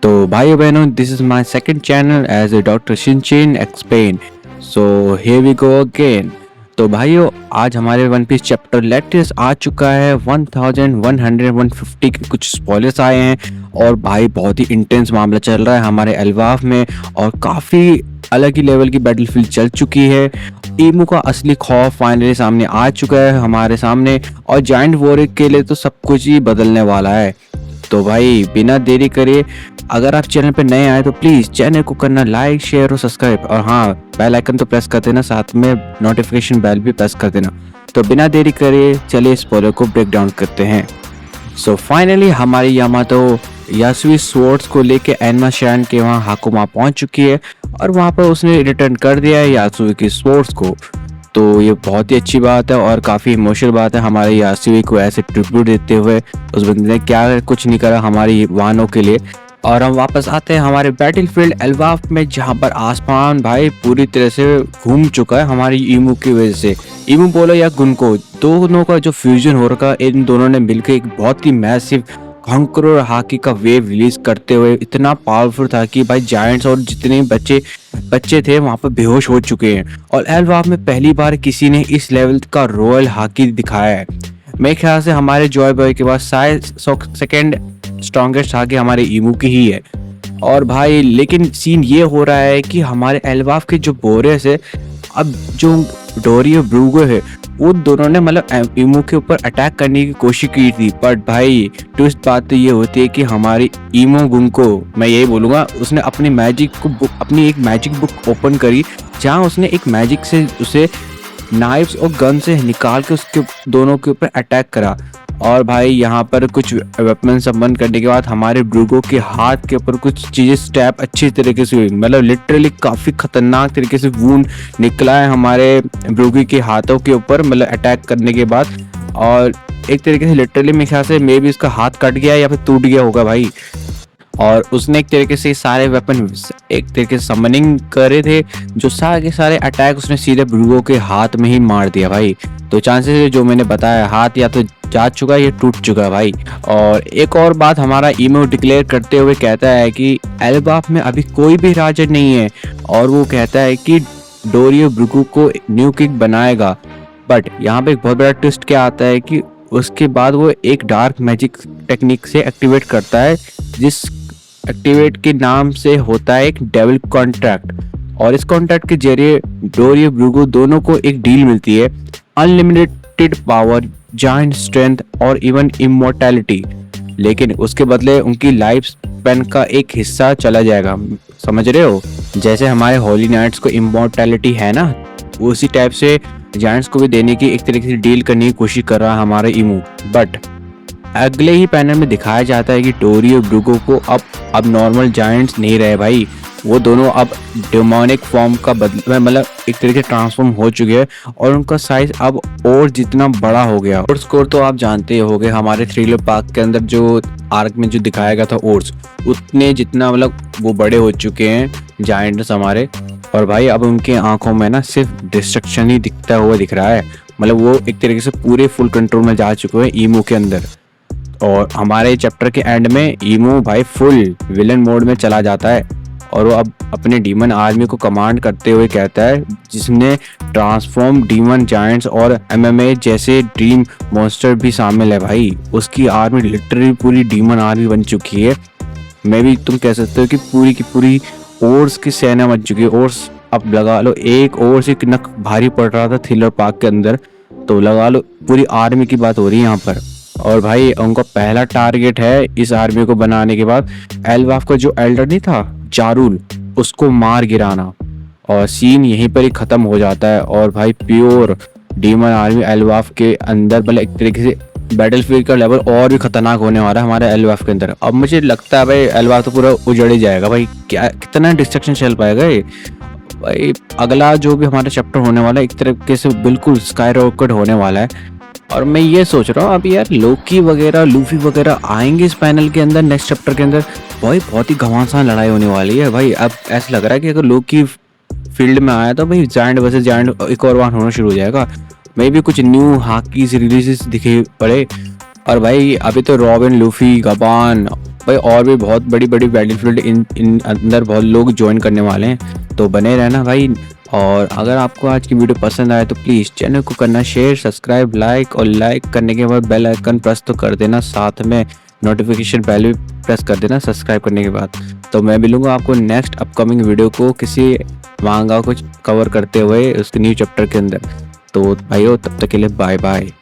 तो भाइयों बहनों, this is my second channel as a doctor Shinchan explain. So here we go again. तो भाइयों, आज हमारे वन पीस चैप्टर लेटेस्ट आ चुका है। 1150 के कुछ स्पॉयलर्स आए हैं और भाई बहुत ही इंटेंस मामला चल रहा है हमारे एल्वाफ में और काफ़ी अलग ही लेवल की बैटलफील्ड चल चुकी है। ईमू का असली खौफ फाइनली सामने आ चुका है हमारे सामने और जायंट वॉरियर के लिए तो सब कुछ ही बदलने वाला है। तो भाई बिना देरी करे, अगर आप चैनल पे नए आए तो प्लीज़ चैनल को करना लाइक शेयर और सब्सक्राइब, और हाँ, बेल आइकन तो प्रेस कर देना, साथ में नोटिफिकेशन बेल भी प्रेस कर देना। तो बिना देरी करे चलिए स्पॉइलर को ब्रेक डाउन करते हैं। सो फाइनली हमारी यामातो यासुई स्वॉर्ड्स को लेके एनमा शान के वहाँ हाकुमा पहुंच चुकी है और वहाँ पर उसने रिटर्न कर दिया है यासुई की स्वॉर्ड्स को। तो ये बहुत ही अच्छी बात है और काफ़ी इमोशनल बात है हमारे यासुई को ऐसे ट्रिब्यूट देते हुए। उस बंदे ने क्या कुछ नहीं करा हमारी वानों के लिए। और हम वापस आते हैं हमारे बैटलफील्ड एल्वाफ में, जहाँ पर आसमान भाई पूरी तरह से घूम चुका है हमारी ईमू की वजह से। ईमू बोलो या गुनको, दोनों का जो फ्यूजन हो रखा, इन दोनों ने मिलकर एक बहुत ही मैसिव कंकरर हाकी का वेव रिलीज करते हुए इतना पावरफुल था कि भाई जायंट्स और जितने बच्चे थे वहां पर बेहोश हो चुके हैं। और एल्वाफ में पहली बार किसी ने इस लेवल का रॉयल हाकी दिखाया है। मेरे ख्याल से हमारे जॉय बॉय के पास शायद सेकेंड स्ट्रॉन्गेस्ट हाकी हमारे ईमू की ही है। और भाई लेकिन सीन ये हो रहा है कि हमारे एल्वाफ के जो बोरेस है, अब जो डोरी और ब्रूगो है, वो दोनों ने मतलब ईमू के ऊपर अटैक करने की कोशिश की थी। बट भाई ट्विस्ट बात तो ये होती है कि हमारी ईमो गुनको, मैं यही बोलूँगा, उसने अपनी एक मैजिक बुक ओपन करी, जहाँ उसने एक मैजिक से उसे नाइफ्स और गन से निकाल के उसके दोनों के ऊपर अटैक करा। और भाई यहाँ पर कुछ वेपन सबन करने के बाद हमारे ब्रूगो के हाथ के ऊपर कुछ चीज़ें स्टैप अच्छी तरीके से हुई, मतलब लिटरली काफ़ी खतरनाक तरीके से वूंड निकला है हमारे ब्रूगो के हाथों के ऊपर, मतलब अटैक करने के बाद। और एक तरीके से लिटरली मेरे ख्याल से मे भी उसका हाथ कट गया या फिर टूट गया होगा भाई। और उसने एक तरीके से सारे वेपन एक तरीके से समनिंग करे थे, जो सारे के सारे अटैक उसने सीधे ब्रूगो के हाथ में ही मार दिया भाई। तो चांसेस है जो मैंने बताया, हाथ या तो जा चुका है या टूट चुका है भाई। और एक और बात, हमारा ईमो डिक्लेयर करते हुए कहता है कि एल्बाफ में अभी कोई भी राजा नहीं है, और वो कहता है कि डोरियो ब्रूगो को न्यू किंग बनाएगा। बट यहाँ पे एक बहुत बड़ा ट्विस्ट क्या आता है कि उसके बाद वो एक डार्क मैजिक टेक्निक से एक्टिवेट करता है, जिस एक्टिवेट के नाम से होता है एक डेविल कॉन्ट्रैक्ट। और इस कॉन्ट्रैक्ट के जरिए डोरियो ब्रूगो दोनों को एक डील मिलती है, अनलिमिटेड पावर, जायंट स्ट्रेंथ और इवन इमोर्टैलिटी। लेकिन उसके बदले उनकी लाइफ स्पैन का एक हिस्सा चला जाएगा। समझ रहे हो, जैसे हमारे होली नाइट्स को इमोर्टैलिटी है ना, उसी टाइप से जायंट्स को भी देने की एक तरीके से डील करने की कोशिश कर रहा है हमारा ईमू। बट अगले ही पैनल में दिखाया जाता है कि डोरी और ब्रूगो को अब नॉर्मल जायंट्स नहीं रहे भाई, वो दोनों अब डेमोनिक फॉर्म का मतलब एक तरीके से ट्रांसफॉर्म हो चुके हैं और उनका साइज अब और जितना बड़ा हो गया। और स्कोर तो आप जानते हो गए, हमारे थ्रिलर पार्क के अंदर जो आर्क में जो दिखाया गया था ओर्स, उतने जितना मतलब वो बड़े हो चुके हैं जायंट्स हमारे। और भाई अब उनके आंखों में ना सिर्फ डिस्ट्रक्शन ही दिखता हुआ दिख रहा है, मतलब वो एक तरीके से पूरे फुल कंट्रोल में जा चुके हैं ईमू के अंदर। और हमारे चैप्टर के एंड में ईमू भाई फुल विलन मोड में चला जाता है और वो अब अपने डीमन आर्मी को कमांड करते हुए कहता है, जिसने ट्रांसफॉर्म डीमन जायंट्स और एमएमए जैसे ड्रीम मॉन्स्टर भी शामिल है भाई। उसकी आर्मी लिटरली पूरी डीमन आर्मी बन चुकी है। मैं भी तुम कह सकते हो कि पूरी की पूरी ओर्स की सेना बन चुकी है। ओर्स अब लगा लो, एक ओर्स एक नक भारी पड़ रहा था थ्रिलर पार्क के अंदर, तो लगा लो पूरी आर्मी की बात हो रही है यहाँ पर। और भाई उनका पहला टारगेट है इस आर्मी को बनाने के बाद एल्बाफ का जो एल्डर नहीं था जारूल, उसको मार गिराना। और सीन यहीं पर ही खत्म हो जाता है। और भाई प्योर डीमन आर्मी एल्बाफ के अंदर, मतलब एक तरीके से बैटलफील्ड का लेवल और भी खतरनाक होने वाला है हमारे एल्बाफ के अंदर। अब मुझे लगता है भाई एल्बाफ तो पूरा उजड़ ही जाएगा भाई, क्या कितना डिस्ट्रक्शन चल पाएगा ये भाई। अगला जो भी हमारा चैप्टर होने वाला है एक तरीके से बिल्कुल स्काई रॉकेट होने वाला है। और मैं ये सोच रहा हूँ अब यार लोकी वगैरह लूफी वगैरह आएंगे इस पैनल के अंदर नेक्स्ट चैप्टर के अंदर, भाई बहुत ही घमासान लड़ाई होने वाली है भाई। अब ऐसा लग रहा है कि अगर लोकी फील्ड में आया तो भाई जायंट वर्सेस जायंट एक और बार होना शुरू हो जाएगा। मे भी कुछ न्यू हाकीज रिलीजेस दिखे पड़े। और भाई अभी तो रॉबिन, लूफी, गबान, भाई और भी बहुत बड़ी बड़ी बैटलफील्ड इन अंदर बहुत लोग ज्वाइन करने वाले हैं, तो बने रहना भाई। और अगर आपको आज की वीडियो पसंद आए तो प्लीज़ चैनल को करना शेयर, सब्सक्राइब, लाइक, और लाइक करने के बाद बेल आइकन प्रेस तो कर देना, साथ में नोटिफिकेशन बेल भी प्रेस कर देना सब्सक्राइब करने के बाद। तो मैं मिलूंगा आपको नेक्स्ट अपकमिंग वीडियो को किसी मांगा कुछ कवर करते हुए उसके न्यू चैप्टर के अंदर। तो भाइयों तब तक के लिए बाय बाय।